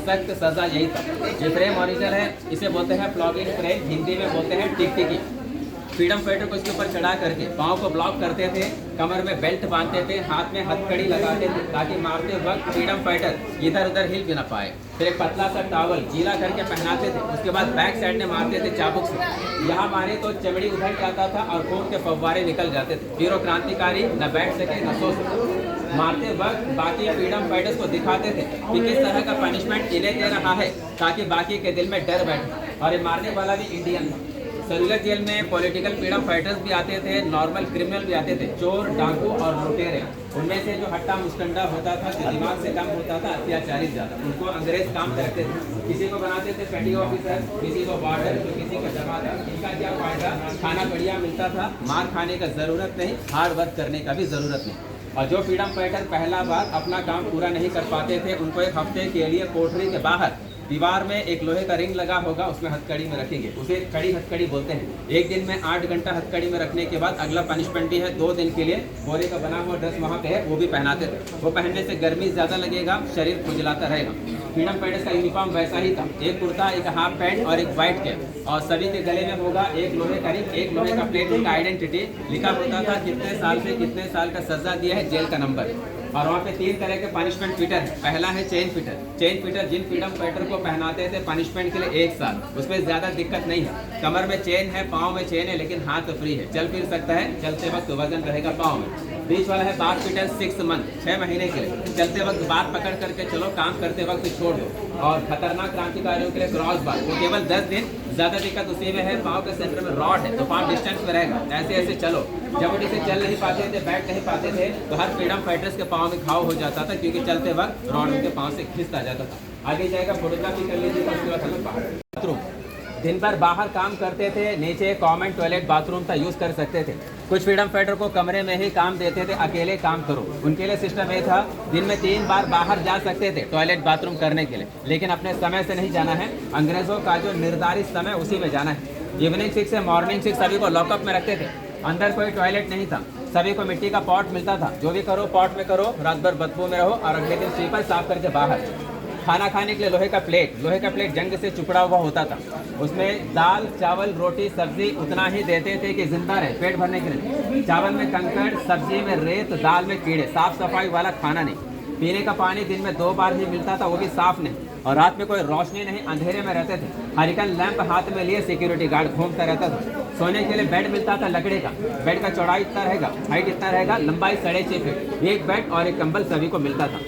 सख्त सजा यही था। ये फ्रेम ओरिजिनल है, इसे बोलते हैं प्लग-इन फ्रेम, हिंदी में बोलते हैं टिकटिकी। फ्रीडम फाइटर को इसके ऊपर चढ़ा करके पाँव को ब्लॉक करते थे, कमर में बेल्ट बांधते थे, हाथ में हथकड़ी लगाते थे ताकि मारते वक्त फ्रीडम फाइटर इधर उधर हिल भी ना पाए। फिर एक पतला सा टॉवल गीला करके पहनाते थे, उसके बाद बैक साइड में मारते थे चाबुक से। यहाँ मारे तो चमड़ी उधर जाता था और खून के फव्वारे निकल जाते थे। हीरो क्रांतिकारी न बैठ सके न सो सके। मारते वक्त बाकी फ्रीडम फाइटर्स को दिखाते थे कि किस तरह का पनिशमेंट इन्हें दे रहा है ताकि बाकी के दिल में डर बैठे। और ये मारने वाला भी इंडियन था। सेलुलर जेल में पॉलिटिकल फ्रीडम फाइटर्स भी आते थे, नॉर्मल क्रिमिनल भी आते थे, चोर, डाकू और लुटेरे। उनमें से जो हट्टा मुस्टंडा होता था, जो दिमाग से कम होता था, अत्याचारी ज़्यादा, उनको अंग्रेज काम करते थे। किसी को बनाते थे पेटी ऑफिसर, किसी को वार्डर, तो किसी को जमादार। इनका क्या फायदा? खाना बढ़िया मिलता था, मार खाने का ज़रूरत नहीं, हार्ड वर्क करने का भी ज़रूरत नहीं। और जो फ्रीडम फाइटर पहला बार अपना काम पूरा नहीं कर पाते थे, उनको एक हफ्ते के लिए कोठरी के बाहर दीवार में एक लोहे का रिंग लगा होगा, उसमें हथकड़ी में रखेंगे। उसे कड़ी हथकड़ी बोलते हैं। एक दिन में 8 घंटा हथकड़ी में रखने के बाद अगला पनिशमेंट भी है, 2 दिन के लिए बोरे का बना हुआ ड्रेस वहाँ पे है, वो भी पहनाते थे। वो पहनने से गर्मी ज़्यादा लगेगा, शरीर खुजलाता रहेगा। फ्रीडम फाइटर्स का यूनिफॉर्म वैसा ही था, एक कुर्ता, एक हाफ पैंट और एक वाइट कैप। और सभी के गले में होगा एक लोहे का रिंग, एक लोहे का प्लेट, उनका आइडेंटिटी लिखा होता था, कितने साल से कितने साल का सजा दिया है, जेल का नंबर। और वहाँ पे 3 तरह के पनिशमेंट फिटर है। पहला है चेन फिटर। चेन फिटर जिन फ्रीडम फाइटर को पहनाते थे पनिशमेंट के लिए 1 साल, उसमें ज़्यादा दिक्कत नहीं है। कमर में चेन है, पाँव में चेन है, लेकिन हाथ तो फ्री है, चल फिर सकता है, चलते वक्त वजन रहेगा पाँव में। बीच वाला है बात फिटर 6 मंथ, 6 महीने के लिए। चलते वक्त बात पकड़ करके चलो, काम करते वक्त छोड़ दो। और खतरनाक क्रांतिकारियों के लिए क्रॉस बार, वो केवल 10 दिन। ज़्यादा दिक्कत उसी में है, पाँव के सेंटर में रॉड है, तो पाँव डिस्टेंस में रहेगा, ऐसे ऐसे चलो। जबरदस्ती से चल नहीं पाते थे, बैठ नहीं पाते थे, तो हर फ्रीडम फाइटर्स के पाँव में घाव हो जाता था, क्योंकि चलते वक्त रॉड उनके पाँव से खिंचता जाता था। आगे जाएगा, फोटोग्राफी कर लीजिएगा, उसके बाद हमें बाथरूम। दिन भर बाहर काम करते थे, नीचे कॉमन टॉयलेट बाथरूम था, यूज़ कर सकते थे। कुछ फ्रीडम फाइटर को कमरे में ही काम देते थे, अकेले काम करो। उनके लिए सिस्टम ये था, दिन में 3 बार बाहर जा सकते थे टॉयलेट बाथरूम करने के लिए, लेकिन अपने समय से नहीं जाना है। अंग्रेज़ों का जो निर्धारित समय, उसी में जाना है। इवनिंग 6 से मॉर्निंग 6 सभी को लॉकअप में रखते थे। अंदर कोई टॉयलेट नहीं था, सभी को मिट्टी का पॉट मिलता था, जो भी करो पॉट में करो, रात भर बदबू में रहो, और अगले दिन स्लीपर साफ करके बाहर। खाना खाने के लिए लोहे का प्लेट जंग से चुपड़ा हुआ होता था, उसमें दाल, चावल, रोटी, सब्जी उतना ही देते थे कि जिंदा रहे, पेट भरने के लिए। चावल में कंकड़, सब्जी में रेत, दाल में कीड़े, साफ सफाई वाला खाना नहीं। पीने का पानी दिन में 2 बार ही मिलता था, वो भी साफ नहीं। और रात में कोई रोशनी नहीं, अंधेरे में रहते थे। हरिकन लैंप हाथ में लिए सिक्योरिटी गार्ड घूमता रहता था। सोने के लिए बेड मिलता था लकड़ी का। बेड का चौड़ाई इतना रहेगा, हाइट इतना रहेगा, लंबाई 6.5 फीट। एक बेड और एक कंबल सभी को मिलता था।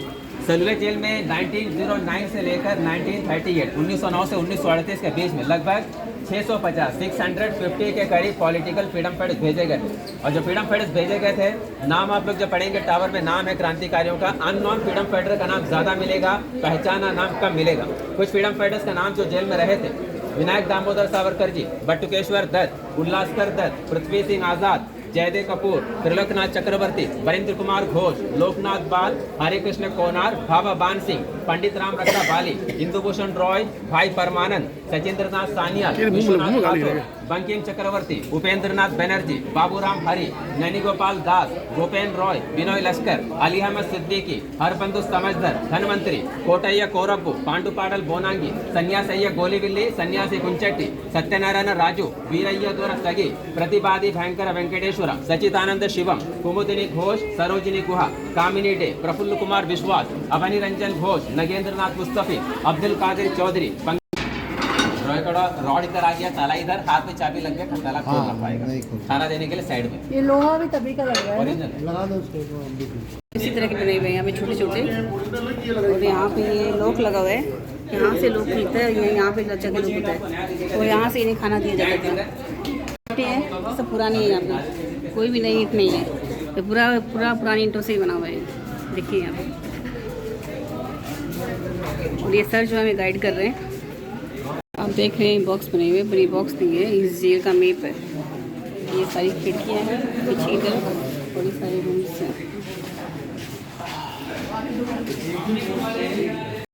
सेलुलर जेल में 1909 से लेकर 1938 1909 से 1938 के बीच में लगभग 650 के करीब पॉलिटिकल फ्रीडम फाइटर्स भेजे गए। और जो फ्रीडम फाइटर्स भेजे गए थे, नाम आप लोग जब पढ़ेंगे टावर में नाम है क्रांतिकारियों का। अननोन फ्रीडम फाइटर का नाम ज़्यादा मिलेगा, पहचाना नाम कम मिलेगा। कुछ फ्रीडम फाइटर्स का नाम जो जेल में रहे थे, विनायक दामोदर सावरकर जी, बटुकेश्वर दत्त, उल्लासकर दत्त, पृथ्वी सिंह आज़ाद, जयदेव कपूर, त्रिलोकनाथ चक्रवर्ती, वरिंद्र कुमार घोष, लोकनाथ बाल, हरे कृष्ण कोनार, बाबा बान सिंह, पंडित राम रक्षा बाली, इंदुभूषण रॉय, भाई परमानंद, सचिंद्र नाथ सानियाल, विश्वनाथ ठाकुर, बंकिम चक्रवर्ती, उपेंद्र नाथ बनर्जी, बाबूराम हरि, नैनी गोपाल दास, गोपेन रॉय, बिनोय लश्कर, अली अहमद सिद्दीकी, हरबंधु समझदर, धनवंतरी, कोटయ్య कोरब्बू, पांडुपाडल बोनांगी, सन्यासయ్య गोलीविल्ली, सन्यासी कुंचट्टी, सत्यनारायण राजू, वीरయ్య दूर सगी, प्रतिवादी भयंकर वेंकटेश्वर, सचिदानंद शिवम, कुमुदिनी घोष, सरोजिनी गुहा, कामिनी डे, प्रफुल्ल कुमार विश्वास, अवनी रंजन घोष, नगेंद्र नाथ मुस्तफी, अब्दुल कादिर चौधरी। रॉड इधर आ गया, ताला इधर, हाथ में चाबी लग गया, ताला खोल ना पाएगा। खाना देने के लिए साइड में ये लोहा भी तभी का लग रहा है, ओरिजिनल लगा दो उसको। इसी तरह के बने हुए हैं यहाँ पे छोटे छोटे। और यहाँ पे ये लॉक लगा हुआ है, यहाँ से लॉक खुलता है, ये यहाँ पे लच्चा का लॉक होता है, और यहाँ से इन्हें खाना दिया जाता था। है सब पुरानी है, यहाँ पे कोई भी नई ईंट नहीं है, तो पूरा पुरानी ईंटों से ही बना हुआ है। देखिए यहाँ पे। और ये सर जो हमें गाइड कर रहे हैं, आप देख रहे हैं बॉक्स बने हुए, बड़ी बॉक्स नहीं है, इस जेल का मैप है। ये सारी खिड़कियाँ हैं पीछे की तरफ, बड़ी सारी रूम्स हैं।